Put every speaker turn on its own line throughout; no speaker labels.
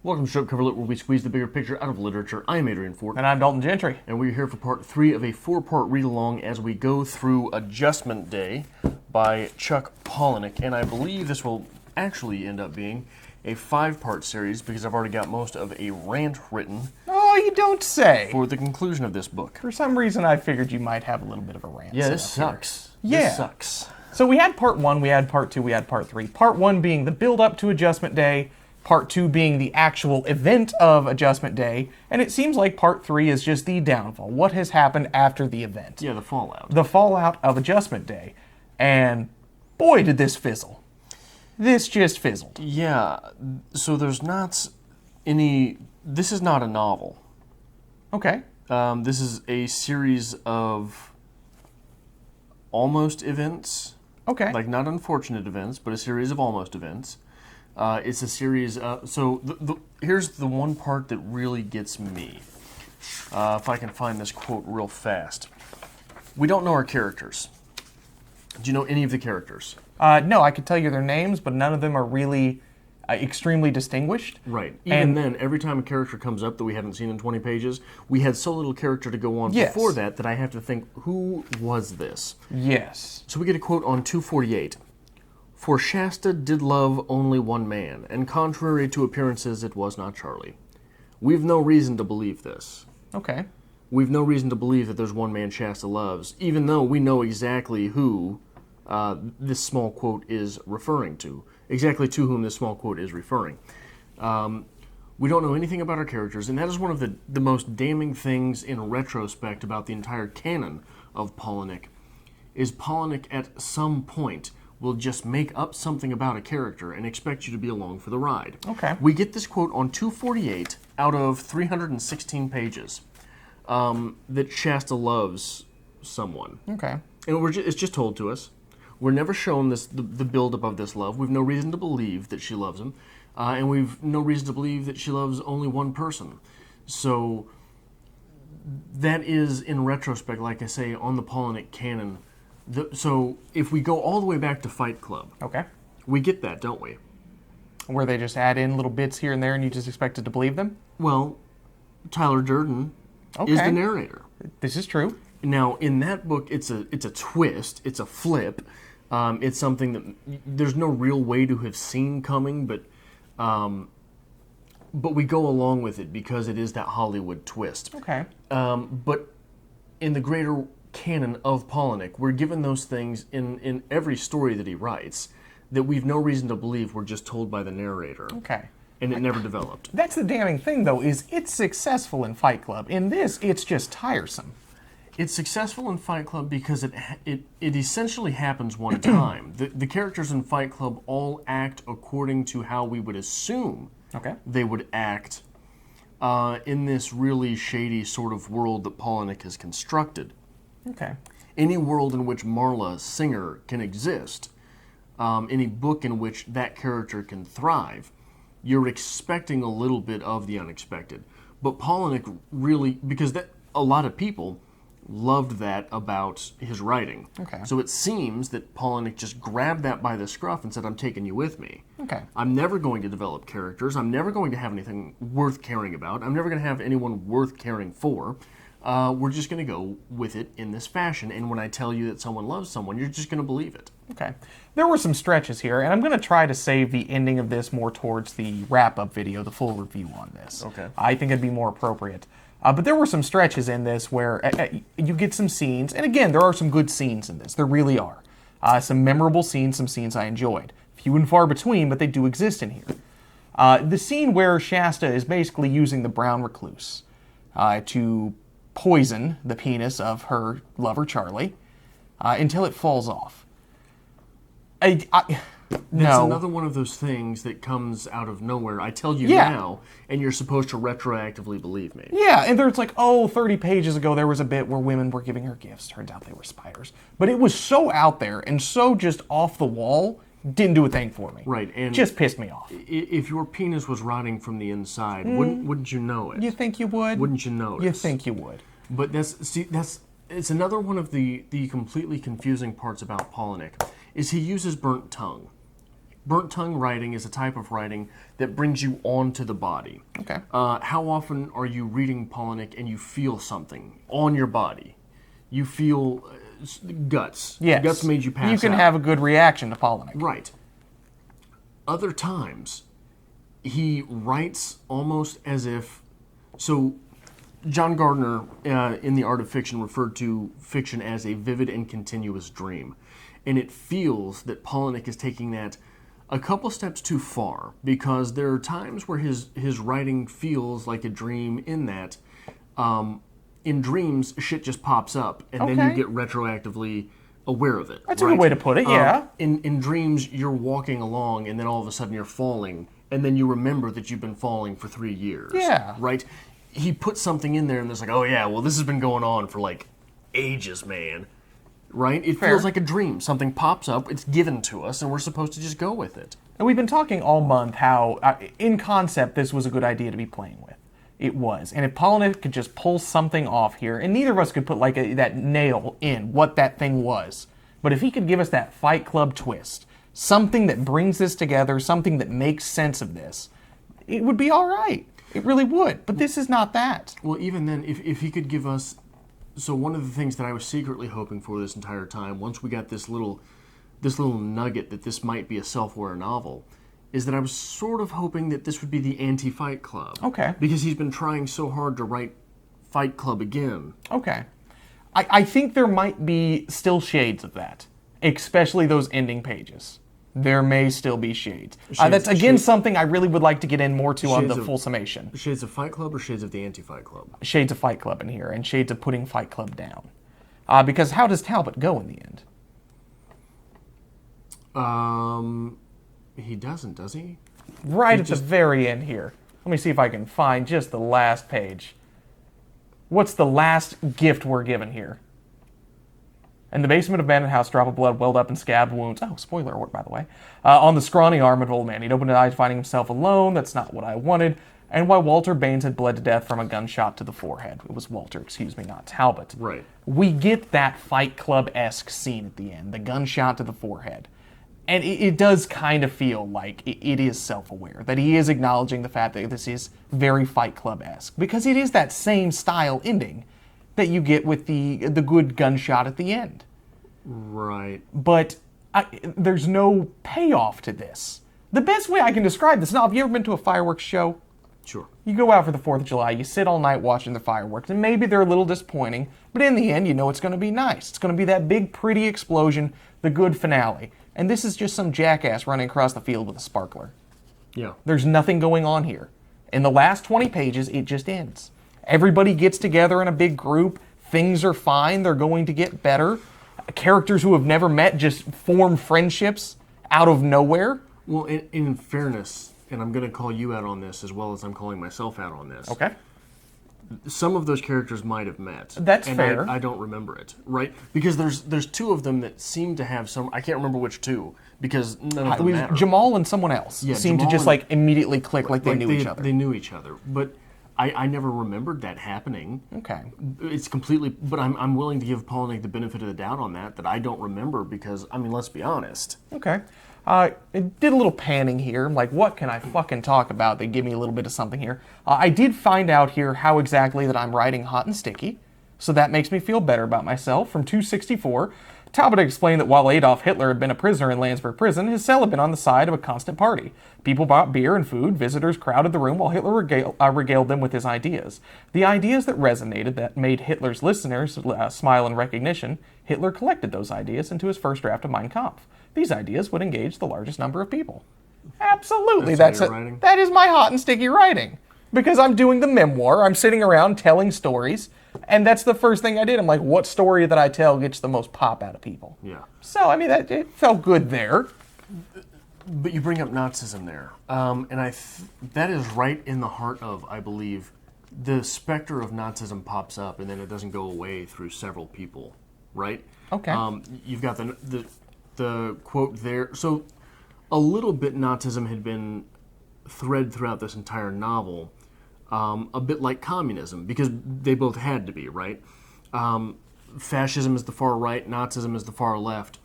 Welcome to Strip Cover Lit, where we squeeze the bigger picture out of literature. I am Adrian Fort.
And I'm Dalton Gentry.
And we're here for part 3 of a 4-part read-along as we go through Adjustment Day by Chuck Palahniuk. And I believe this will actually end up being a 5-part series because I've already got most of a rant written.
Oh, you don't say.
For the conclusion of this book.
For some reason, I figured you might have a little bit of a rant.
Yeah, this sucks.
Yeah.
This sucks.
So we had part 1, we had part 2, we had part 3. Part 1 being the build-up to Adjustment Day. Part 2 being the actual event of Adjustment Day, and it seems like part 3 is just the downfall. What has happened after the event?
Yeah, the fallout.
The fallout of Adjustment Day. And boy, did this fizzle. This just fizzled.
Yeah, so there's not any... This is not a novel.
Okay.
This is a series of almost events.
Okay.
Like, not unfortunate events, but a series of almost events. It's a series, here's the one part that really gets me. If I can find this quote real fast. We don't know our characters. Do you know any of the characters?
No, I could tell you their names, but none of them are really extremely distinguished.
Right. Even then, every time a character comes up that we haven't seen in 20 pages, we had so little character to go on before that I have to think, who was this?
Yes.
So we get a quote on 248. For Shasta did love only one man, and contrary to appearances, it was not Charlie. We've no reason to believe this.
Okay.
We've no reason to believe that there's one man Shasta loves, even though we know exactly who this small quote is referring to. Exactly to whom this small quote is referring. We don't know anything about our characters, and that is one of the most damning things in retrospect about the entire canon of Palahniuk, is Palahniuk at some point will just make up something about a character and expect you to be along for the ride.
Okay.
We get this quote on 248 out of 316 pages that Shasta loves someone.
Okay.
And it's just told to us. We're never shown the build-up of this love. We've no reason to believe that she loves him. And we've no reason to believe that she loves only one person. So that is, in retrospect, like I say, on the Palahniuk canon. So if we go all the way back to Fight Club,
Okay.
we get that, don't we?
Where they just add in little bits here and there and you just expected to believe them?
Well, Tyler Durden is the narrator.
This is true.
Now, in that book, it's a twist, it's a flip. It's something that there's no real way to have seen coming, but we go along with it because it is that Hollywood twist.
Okay.
But in the greater canon of Palahniuk, we're given those things in every story that he writes that we've no reason to believe were just told by the narrator.
Okay.
And it never developed.
That's the damning thing, though, is it's successful in Fight Club. In this, it's just tiresome.
It's successful in Fight Club because it essentially happens one time. The characters in Fight Club all act according to how we would assume they would act in this really shady sort of world that Palahniuk has constructed.
Okay.
Any world in which Marla Singer can exist, any book in which that character can thrive, you're expecting a little bit of the unexpected. But Palahniuk really, because a lot of people loved that about his writing.
Okay.
So it seems that Palahniuk just grabbed that by the scruff and said, I'm taking you with me.
Okay.
I'm never going to develop characters. I'm never going to have anything worth caring about. I'm never going to have anyone worth caring for. We're just going to go with it in this fashion. And when I tell you that someone loves someone, you're just going to believe it.
Okay. There were some stretches here, and I'm going to try to save the ending of this more towards the wrap-up video, the full review on this.
Okay.
I think it'd be more appropriate. But there were some stretches in this where you get some scenes, and again, there are some good scenes in this. There really are. Some memorable scenes, some scenes I enjoyed. Few and far between, but they do exist in here. The scene where Shasta is basically using the brown recluse to poison the penis of her lover, Charlie, until it falls off.
That's another one of those things that comes out of nowhere. I tell you now, and you're supposed to retroactively believe me.
Yeah, and there's like, 30 pages ago there was a bit where women were giving her gifts. Turns out they were spiders. But it was so out there and so just off the wall, didn't do a thing for me.
Right, and
just pissed me off.
If your penis was rotting from the inside, wouldn't you know it?
You think you would?
Wouldn't you notice?
You think you would.
But it's another one of the completely confusing parts about Palahniuk, is he uses burnt tongue Burnt tongue writing is a type of writing that brings you onto the body.
Okay.
How often are you reading Palahniuk and you feel something on your body? You feel guts.
Yes.
Guts made you pass out.
You can have a good reaction to Palahniuk.
Right. Other times, he writes almost as if... So, John Gardner, in The Art of Fiction, referred to fiction as a vivid and continuous dream. And it feels that Palahniuk is taking that a couple steps too far, because there are times where his writing feels like a dream in that in dreams, shit just pops up, and then you get retroactively aware of it.
That's a good way to put it, yeah.
In dreams, you're walking along, and then all of a sudden you're falling, and then you remember that you've been falling for 3 years.
Yeah.
Right? He put something in there, and it's like, oh yeah, well this has been going on for like ages, man. Right? It feels like a dream. Something pops up, it's given to us, and we're supposed to just go with it.
And we've been talking all month how, in concept, this was a good idea to be playing with. It was. And if Palahniuk could just pull something off here, and neither of us could put like that nail in what that thing was, but if he could give us that Fight Club twist, something that brings this together, something that makes sense of this, it would be all right. It really would. But this is not that.
Well, even then, if he could give us... So one of the things that I was secretly hoping for this entire time, once we got this little nugget that this might be a self-aware novel, is that I was sort of hoping that this would be the anti-Fight Club.
Okay.
Because he's been trying so hard to write Fight Club again.
Okay. I think there might be still shades of that, especially those ending pages. There may still be shades. That's, again, something I really would like to get in more to on the full summation.
Shades of Fight Club or shades of the anti-Fight Club?
Shades of Fight Club in here, and shades of putting Fight Club down. Because how does Talbot go in the end?
He doesn't, does he?
Right at the very end here. Let me see if I can find just the last page. What's the last gift we're given here? In the basement of abandoned house, drop of blood welled up in scabbed wounds. Oh, spoiler alert, by the way. On the scrawny arm of an old man. He'd opened his eyes, finding himself alone. That's not what I wanted. And why Walter Baines had bled to death from a gunshot to the forehead. It was Walter, excuse me, not Talbot.
Right.
We get that Fight Club-esque scene at the end. The gunshot to the forehead. And it does kind of feel like it is self-aware. That he is acknowledging the fact that this is very Fight Club-esque. Because it is that same style ending that you get with the good gunshot at the end.
Right.
But there's no payoff to this. The best way I can describe this, now, have you ever been to a fireworks show?
Sure.
You go out for the 4th of July, you sit all night watching the fireworks, and maybe they're a little disappointing, but in the end, you know it's going to be nice. It's going to be that big, pretty explosion, the good finale. And this is just some jackass running across the field with a sparkler.
Yeah.
There's nothing going on here. In the last 20 pages, it just ends. Everybody gets together in a big group. Things are fine. They're going to get better. Characters who have never met just form friendships out of nowhere.
Well, in fairness, and I'm going to call you out on this as well as I'm calling myself out on this.
Okay.
Some of those characters might have met.
That's fair.
I don't remember it, right? Because there's two of them that seem to have some... I can't remember which two, because none of them matter.
Jamal and someone else seemed to just immediately click like they knew each other.
They knew each other, but I never remembered that happening.
Okay.
It's completely... But I'm willing to give Palahniuk the benefit of the doubt on that I don't remember because, I mean, let's be honest.
Okay. It did a little panning here. I'm like, what can I fucking talk about? They give me a little bit of something here. I did find out here how exactly that I'm writing hot and sticky, so that makes me feel better about myself. From 264, Talbot explained that while Adolf Hitler had been a prisoner in Landsberg prison, his cell had been on the side of a constant party. People bought beer and food, visitors crowded the room while Hitler regaled them with his ideas. The ideas that resonated, that made Hitler's listeners smile in recognition, Hitler collected those ideas into his first draft of Mein Kampf. These ideas would engage the largest number of people. Absolutely, that is my hot and sticky writing. Because I'm doing the memoir, I'm sitting around telling stories, and that's the first thing I did. I'm like, what story that I tell gets the most pop out of people?
Yeah.
So, I mean, it felt good there.
But you bring up Nazism there, and that is right in the heart of, I believe, the specter of Nazism pops up, and then it doesn't go away through several people, right?
Okay.
You've got the quote there. So a little bit Nazism had been thread throughout this entire novel, a bit like communism, because they both had to be, right? Fascism is the far right, Nazism is the far left,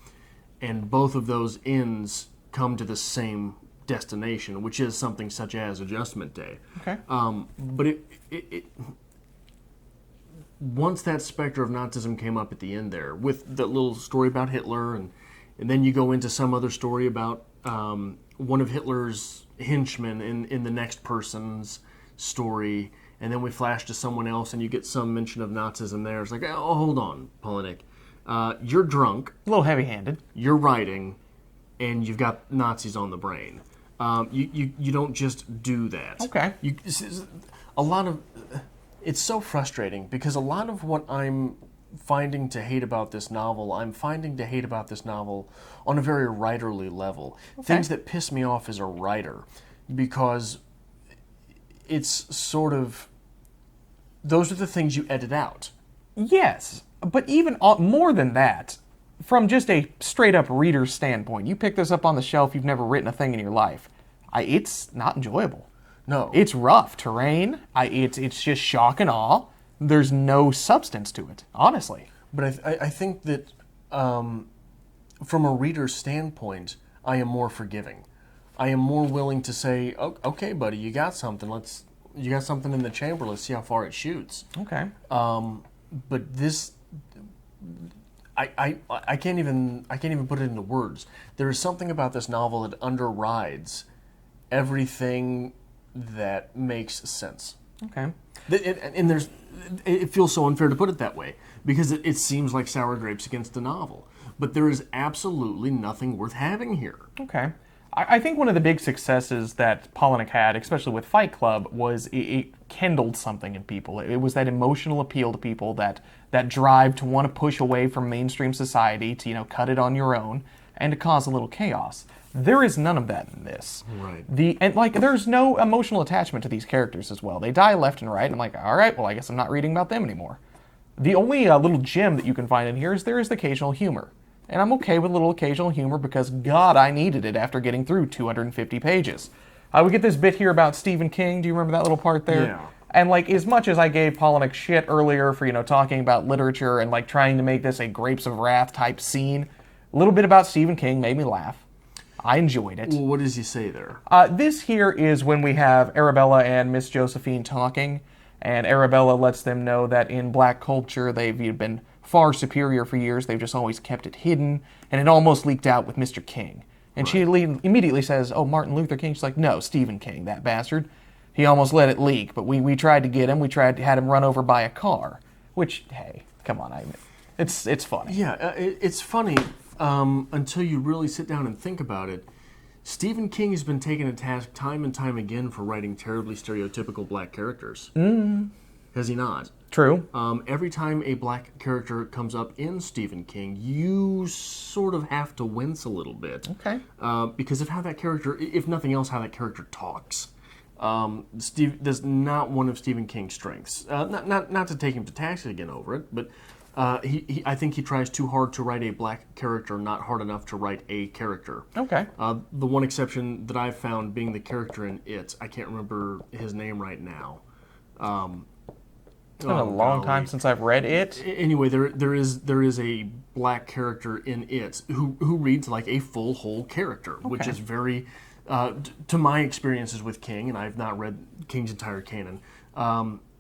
and both of those ends come to the same destination, which is something such as Adjustment Day.
Okay.
But it once that specter of Nazism came up at the end there, with the little story about Hitler, and then you go into some other story about one of Hitler's henchmen in the next person's story, and then we flash to someone else, and you get some mention of Nazism there. It's like, oh, hold on, Palahniuk. You're drunk.
A little heavy-handed.
You're writing, and you've got Nazis on the brain. You don't just do that.
Okay.
It's so frustrating because a lot of what I'm finding to hate about this novel, I'm finding to hate about this novel on a very writerly level. Okay. Things that piss me off as a writer, because it's sort of, those are the things you edit out.
Yes, but even more than that, from just a straight-up reader's standpoint, you pick this up on the shelf, you've never written a thing in your life. It's not enjoyable.
No.
It's rough terrain. It's just shock and awe. There's no substance to it, honestly.
But I think that from a reader's standpoint, I am more forgiving. I am more willing to say, oh, okay, buddy, you got something. You got something in the chamber. Let's see how far it shoots.
Okay.
But this, I can't even put it into words. There is something about this novel that underrides everything that makes sense.
Okay.
And it feels so unfair to put it that way, because it seems like sour grapes against a novel. But there is absolutely nothing worth having here.
Okay. I think one of the big successes that Palahniuk had, especially with Fight Club, was it kindled something in people. It was that emotional appeal to people, that drive to want to push away from mainstream society, to cut it on your own, and to cause a little chaos. There is none of that in this.
Right.
There's no emotional attachment to these characters as well. They die left and right, and I'm like, all right, well, I guess I'm not reading about them anymore. The only little gem that you can find in here is there is the occasional humor. And I'm okay with a little occasional humor because, God, I needed it after getting through 250 pages. We get this bit here about Stephen King. Do you remember that little part there?
Yeah.
And, as much as I gave Palahniuk shit earlier for, talking about literature and, trying to make this a Grapes of Wrath type scene, a little bit about Stephen King made me laugh. I enjoyed it.
Well, what does he say there?
This here is when we have Arabella and Miss Josephine talking, and Arabella lets them know that in black culture they've been far superior for years. They've just always kept it hidden, and it almost leaked out with Mr. King. And she immediately says, oh, Martin Luther King. She's like, no, Stephen King, that bastard. He almost let it leak, but we tried to get him. We had him run over by a car, which, hey, come on, it's funny.
Yeah, it's funny until you really sit down and think about it. Stephen King has been taken to task time and time again for writing terribly stereotypical black characters. Has he not?
True.
Every time a black character comes up in Stephen King, you sort of have to wince a little bit.
Okay.
Because of how that character, if nothing else, how that character talks. That's not one of Stephen King's strengths. Not to take him to task again over it, but I think he tries too hard to write a black character, not hard enough to write a character.
Okay.
The one exception that I've found being the character in It, I can't remember his name right now.
It's been a long time since I've read It.
Anyway, there is a black character in It who reads like a full whole character, which is very, to my experiences with King, and I've not read King's entire canon,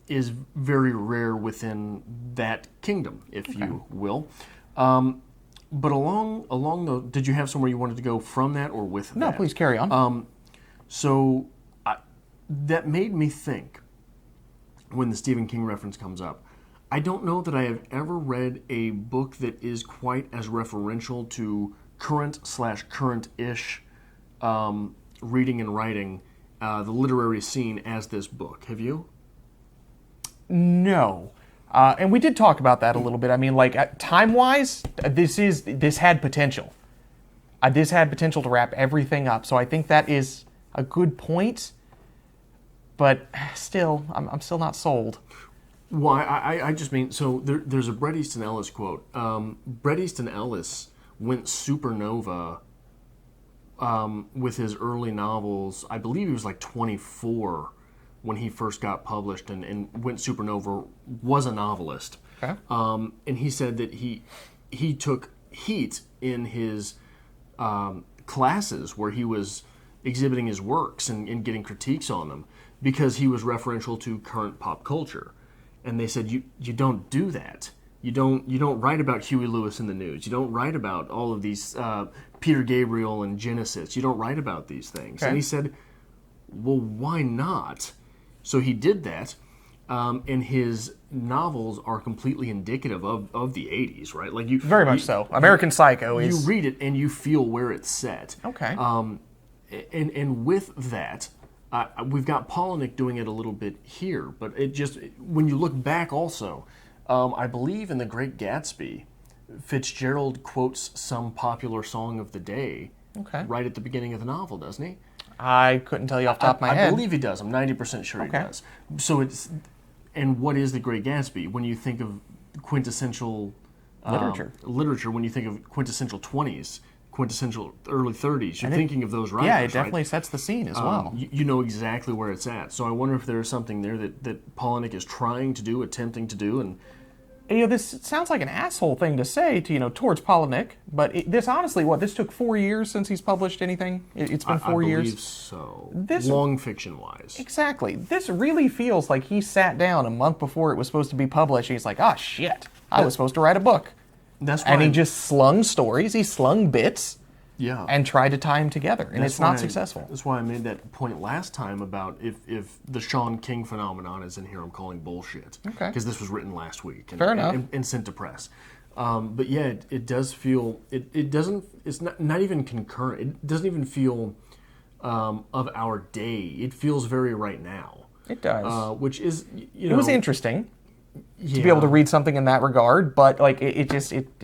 is very rare within that kingdom, if you will. But along the, did you have somewhere you wanted to go from that or with that?
No, please carry on.
So that made me think, when the Stephen King reference comes up, I don't know that I have ever read a book that is quite as referential to current/current-ish reading and writing, the literary scene, as this book. Have you?
No. And we did talk about that a little bit. I mean, time-wise, this had potential. This had potential to wrap everything up, so I think that is a good point. But still, I'm still not sold.
Well, I just mean, so there's a Bret Easton Ellis quote. Bret Easton Ellis went supernova with his early novels. I believe he was like 24 when he first got published and went supernova, was a novelist.
Okay.
And he said that he took heat in his classes where he was exhibiting his works and getting critiques on them because he was referential to current pop culture. And they said, you don't do that. You don't write about Huey Lewis in the news. You don't write about all of these Peter Gabriel and Genesis. You don't write about these things.
Okay.
And he said, well, why not? So he did that, and his novels are completely indicative of the 80s, right? Like
Very much so. American Psycho is...
You read it and you feel where it's set.
Okay.
And with that, we've got Palahniuk doing it a little bit here, but it just, when you look back also, I believe in The Great Gatsby, Fitzgerald quotes some popular song of the day right at the beginning of the novel, doesn't he?
I couldn't tell you off the top of my head.
I believe he does. I'm 90% sure he does. So it's, and what is The Great Gatsby? When you think of quintessential literature, when you think of quintessential 20s, quintessential early 30s, you're thinking of those writers.
Yeah, it definitely sets the scene as well.
You know exactly where it's at. So I wonder if there's something there that Palahniuk is trying to do, attempting to do, and
this sounds like an asshole thing to say to towards Palahniuk, but this honestly, this took 4 years since he's published anything? It's been 4 years?
I believe so. Long fiction-wise.
Exactly. This really feels like he sat down a month before it was supposed to be published, and he's like, shit, I was supposed to write a book.
That's why
and he just slung stories, he slung bits,
and
tried to tie them together, and it's not successful.
That's why I made that point last time about if the Sean King phenomenon is in here, I'm calling bullshit.
Okay.
Because this was written last week.
Fair enough.
And sent to press. But yeah, it does feel, it doesn't, it's not even concurrent. It doesn't even feel of our day. It feels very right now.
It does.
Which is,
It was interesting to be able to read something in that regard, but it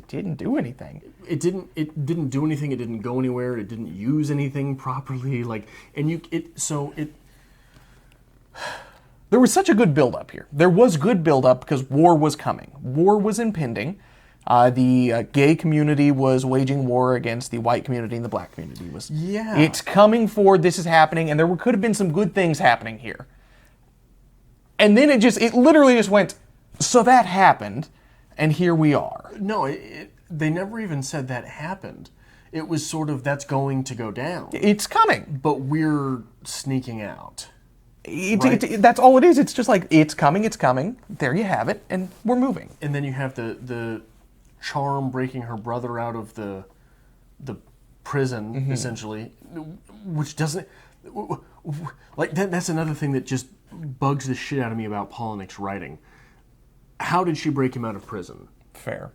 didn't do anything.
It didn't do anything. It didn't go anywhere. It didn't use anything properly.
There was such a good build-up here. There was good build-up because war was coming. War was impending. The gay community was waging war against the white community, and the black community was.
Yeah.
It's coming forward. This is happening, and there could have been some good things happening here. And then it literally just went. So that happened, and here we are.
No, they never even said that happened. It was sort of, that's going to go down.
It's coming.
But we're sneaking out.
That's all it is. It's just like, it's coming. There you have it, and we're moving.
And then you have the Charm breaking her brother out of the prison, essentially, which doesn't... that's another thing that just bugs the shit out of me about Palahniuk's writing. How did she break him out of prison?
Fair.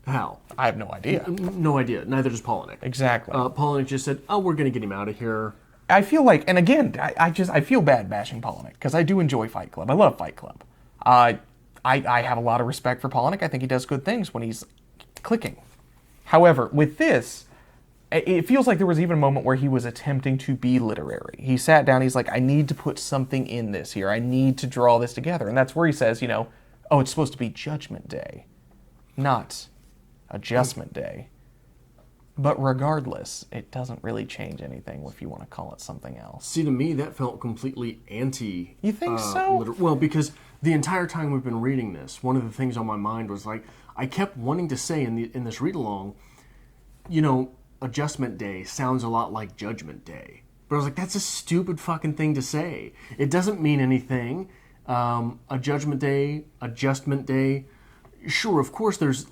How?
I have no idea.
No idea. Neither does Palahniuk.
Exactly.
Palahniuk just said, we're going to get him out of here.
I feel like, and again, I feel bad bashing Palahniuk, because I do enjoy Fight Club. I love Fight Club. I have a lot of respect for Palahniuk. I think he does good things when he's clicking. However, with this, it feels like there was even a moment where he was attempting to be literary. He sat down, he's like, I need to put something in this here. I need to draw this together. And that's where he says, it's supposed to be Judgment Day, not Adjustment Day. But regardless, it doesn't really change anything if you want to call it something else.
See, to me, that felt completely anti...
You think so?
Well, because the entire time we've been reading this, one of the things on my mind was I kept wanting to say in this read-along, Adjustment Day sounds a lot like Judgment Day. But I was like, that's a stupid fucking thing to say. It doesn't mean anything. A Judgment Day, Adjustment Day. Sure, of course there's,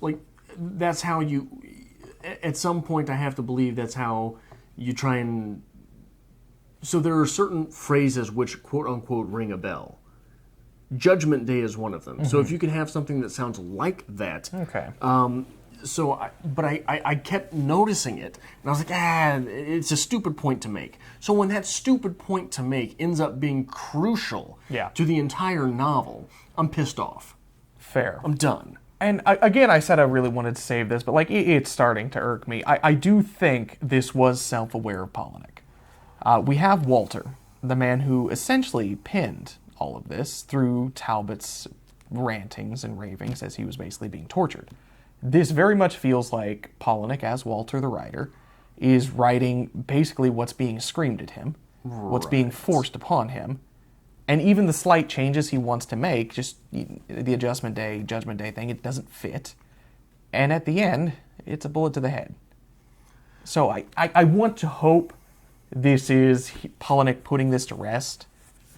that's how you... At some point, I have to believe that's how you try and... So there are certain phrases which, quote-unquote, ring a bell. Judgment Day is one of them. Mm-hmm. So if you can have something that sounds like that...
Okay.
I kept noticing it, and I was like, it's a stupid point to make. So when that stupid point to make ends up being crucial to the entire novel, I'm pissed off.
Fair.
I'm done.
And again, I said I really wanted to save this, but it's starting to irk me. I do think this was self-aware of Palahniuk. We have Walter, the man who essentially pinned all of this through Talbot's rantings and ravings as he was basically being tortured. This very much feels like Palahniuk, as Walter the writer, is writing basically what's being screamed at him, what's being forced upon him, and even the slight changes he wants to make, just the Adjustment Day, Judgment Day thing, it doesn't fit. And at the end, it's a bullet to the head. So I want to hope this is Palahniuk putting this to rest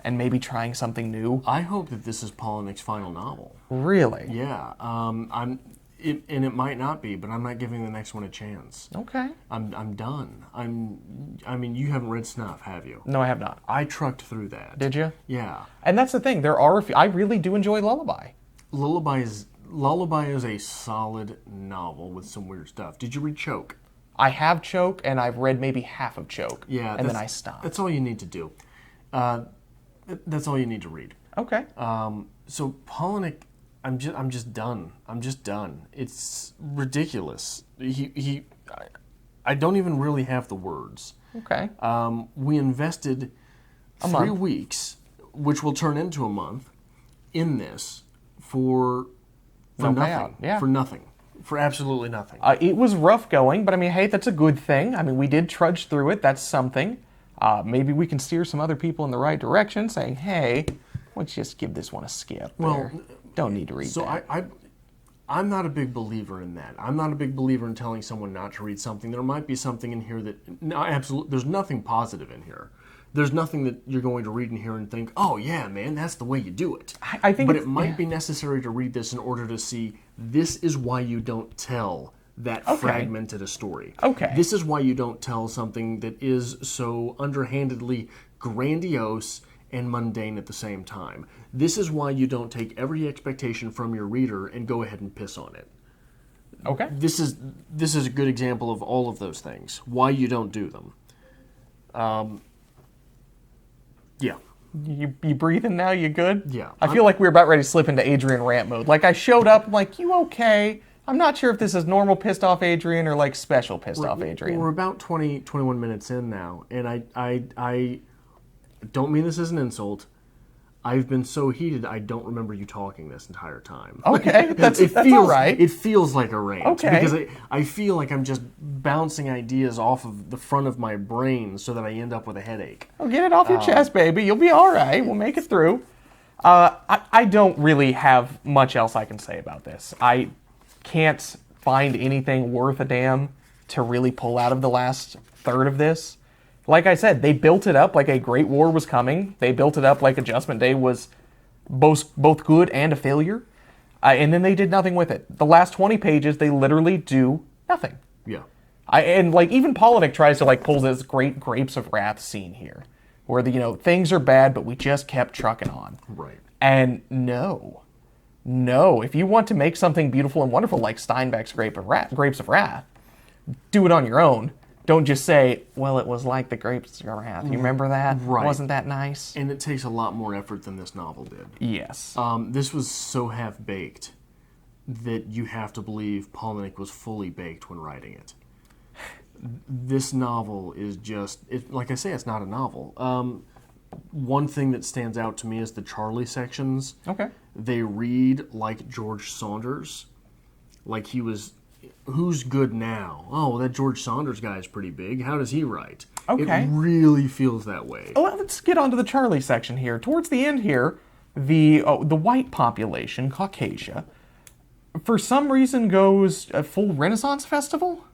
and maybe trying something new.
I hope that this is Palahniuk's final novel.
Really?
Yeah. And it might not be, but I'm not giving the next one a chance.
Okay.
I'm done. I mean, you haven't read Snuff, have you?
No, I have not.
I trucked through that.
Did you?
Yeah.
And that's the thing. There are a few, I really do enjoy Lullaby.
Lullaby is a solid novel with some weird stuff. Did you read Choke?
I have Choke, and I've read maybe half of Choke.
Yeah.
And then I stopped.
That's all you need to do. That's all you need to read.
Okay.
So Palahniuk, I'm just done. I'm just done. It's ridiculous. I don't even really have the words.
Okay.
We invested 3 weeks, which will turn into a month, in this for
No
nothing.
payout, yeah.
For nothing. For absolutely nothing.
It was rough going, but I mean, hey, that's a good thing. I mean, we did trudge through it. That's something. Maybe we can steer some other people in the right direction, saying, hey, let's just give this one a skip.
Well,
don't need to read that.
I'm not a big believer in that. I'm not a big believer in telling someone not to read something. There might be something in here that, no, absolutely, there's nothing positive in here. There's nothing that you're going to read in here and think, oh yeah, man, that's the way you do it.
I think
but it might be necessary to read this in order to see this is why you don't tell that fragmented a story.
Okay.
This is why you don't tell something that is so underhandedly grandiose and mundane at the same time. This is why you don't take every expectation from your reader and go ahead and piss on it.
Okay.
This is a good example of all of those things. Why you don't do them. Yeah.
You breathing now? You good?
Yeah.
I feel like we're about ready to slip into Adrian rant mode. Like I showed up, I'm like, you okay? I'm not sure if this is normal pissed off Adrian or like special pissed off Adrian.
We're about 21 minutes in now, and I don't mean this as an insult. I've been so heated, I don't remember you talking this entire time.
Okay, that's
feels,
all right.
It feels like a rant.
Okay.
Because I feel like I'm just bouncing ideas off of the front of my brain so that I end up with a headache.
Oh, get it off your chest, baby. You'll be all right. We'll make it through. I don't really have much else I can say about this. I can't find anything worth a damn to really pull out of the last third of this. Like I said, they built it up like a great war was coming. They built it up like Adjustment Day was both good and a failure. And then they did nothing with it. The last 20 pages, they literally do nothing.
Yeah.
And like even Palahniuk tries to like pull this great Grapes of Wrath scene here, where things are bad, but we just kept trucking on.
Right.
And no, if you want to make something beautiful and wonderful like Steinbeck's Grapes of Wrath, do it on your own. Don't just say, well, it was like the Grapes of Wrath. You remember that?
Right.
Wasn't that nice?
And it takes a lot more effort than this novel did.
Yes.
This was so half-baked that you have to believe Palahniuk was fully baked when writing it. This novel is just, like I say, it's not a novel. One thing that stands out to me is the Charlie sections.
Okay.
They read like George Saunders. Like he was, who's good now? Oh, well, that George Saunders guy is pretty big. How does he write?
Okay.
It really feels that way.
Well, let's get on to the Charlie section here. Towards the end here, the white population, Caucasia, for some reason goes a full Renaissance festival?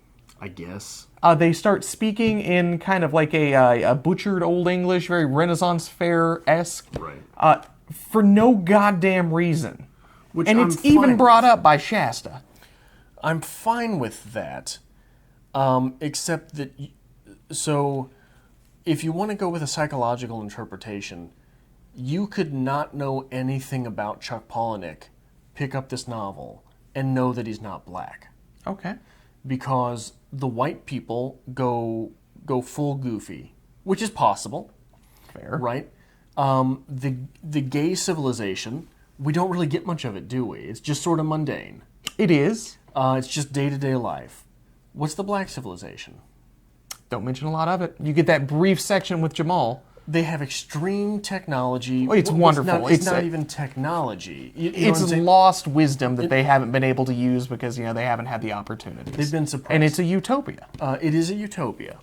I guess.
They start speaking in kind of like a butchered Old English, very Renaissance fair-esque.
Right.
For no goddamn reason.
Which
and
I'm
it's even
fine
brought
with.
up by Shasta.
I'm fine with that, except that, so if you want to go with a psychological interpretation, you could not know anything about Chuck Palahniuk, pick up this novel, and know that he's not black.
Okay.
Because the white people go full goofy, which is possible.
Fair.
Right? The gay civilization, we don't really get much of it, do we? It's just sort of mundane.
It is.
It's just day-to-day life. What's the black civilization?
Don't mention a lot of it. You get that brief section with Jamal.
They have extreme technology.
Oh, it's wonderful.
It's not even technology. You know what I'm
It's
saying?
lost wisdom that they haven't been able to use because, they haven't had the opportunities.
They've been suppressed.
And it's a utopia.
It is a utopia.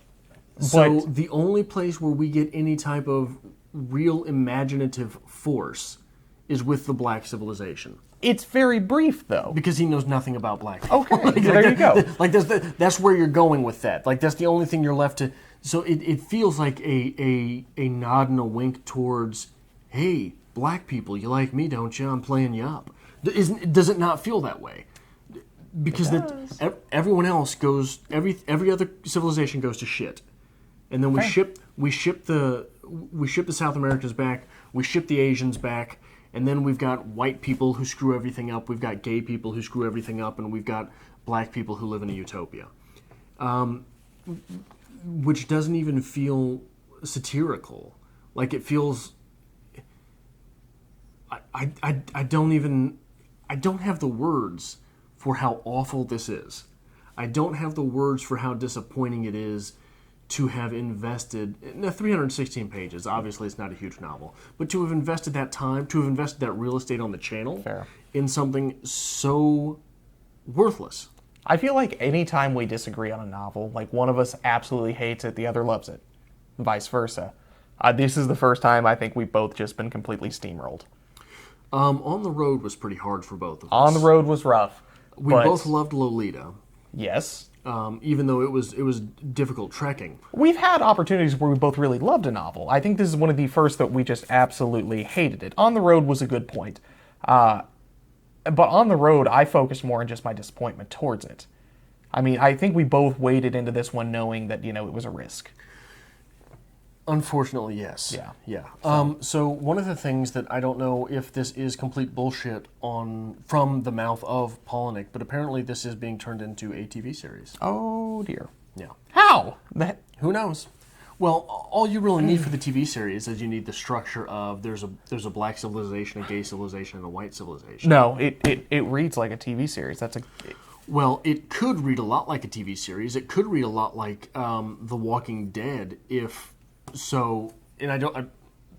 So
But-
the only place where we get any type of real imaginative force is with the black civilization.
It's very brief, though.
Because he knows nothing about black people.
Okay, there you go.
Like that's where you're going with that. Like that's the only thing you're left to. So it feels like a nod and a wink towards, hey, black people, you like me, don't you? I'm playing you up. Does it not feel that way? Because everyone else goes, every other civilization goes to shit, and then we ship the South Americans back, we ship the Asians back. And then we've got white people who screw everything up. We've got gay people who screw everything up. And we've got black people who live in a utopia. Which doesn't even feel satirical. Like it feels... I don't have the words for how awful this is. I don't have the words for how disappointing it is to have invested, 316 pages, obviously it's not a huge novel, but to have invested that time, to have invested that real estate on the channel in something so worthless.
I feel like any time we disagree on a novel, like one of us absolutely hates it, the other loves it, vice versa. This is the first time I think we've both just been completely steamrolled.
On the Road was pretty hard for both of us.
On the Road was rough.
We both loved Lolita.
Yes.
Even though it was difficult trekking.
We've had opportunities where we both really loved a novel. I think this is one of the first that we just absolutely hated it. On the Road was a good point. But On the Road, I focused more on just my disappointment towards it. I mean, I think we both waded into this one knowing that, it was a risk.
Unfortunately, yes.
Yeah.
So one of the things that I don't know if this is complete bullshit from the mouth of Palahniuk, but apparently this is being turned into a TV series.
Oh, dear.
Yeah.
How?
Who knows? Well, all you really need for the TV series is you need the structure of there's a black civilization, a gay civilization, and a white civilization.
No, it reads like a TV series.
Well, it could read a lot like a TV series. It could read a lot like The Walking Dead if... So, and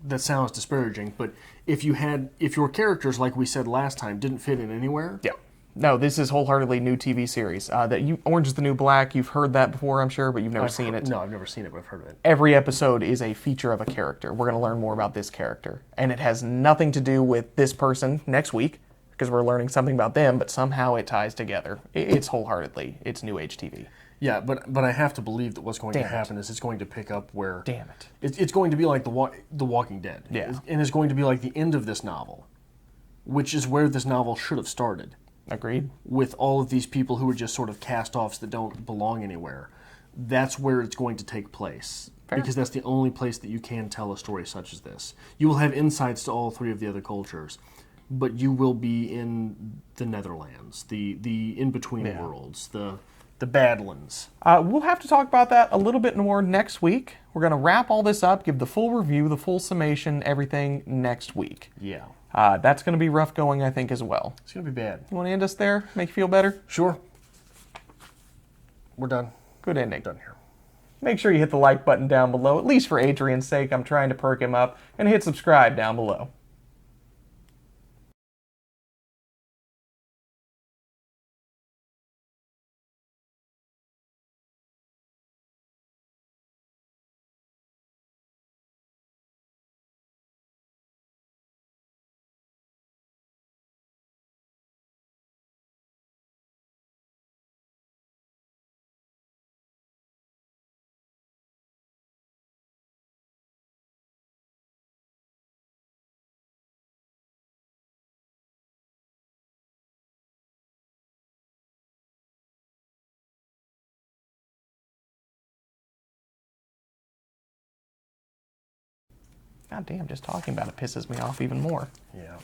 that sounds disparaging, but if your characters, like we said last time, didn't fit in anywhere.
Yeah. No, this is wholeheartedly new TV series. Orange is the New Black, you've heard that before, I'm sure, but you've never seen it.
No, I've never seen it, but I've heard of it.
Every episode is a feature of a character. We're going to learn more about this character. And it has nothing to do with this person next week, because we're learning something about them, but somehow it ties together. It's wholeheartedly. It's New Age TV.
Yeah, but I have to believe that what's going to happen is it's going to pick up where...
Damn it.
It's going to be like The Walking Dead.
Yeah.
And it's going to be like the end of this novel, which is where this novel should have started.
Agreed.
With all of these people who are just sort of cast-offs that don't belong anywhere. That's where it's going to take place. Fair. Because that's the only place that you can tell a story such as this. You will have insights to all three of the other cultures, but you will be in the Netherlands, the in-between worlds, the Badlands.
We'll have to talk about that a little bit more next week. We're going to wrap all this up, give the full review, the full summation, everything next week.
Yeah.
That's going to be rough going, I think, as well.
It's going to be bad.
You want to end us there? Make you feel better?
Sure. We're done.
Good ending.
Done here.
Make sure you hit the like button down below, at least for Adrian's sake. I'm trying to perk him up. And hit subscribe down below. God damn, just talking about it pisses me off even more.
Yeah.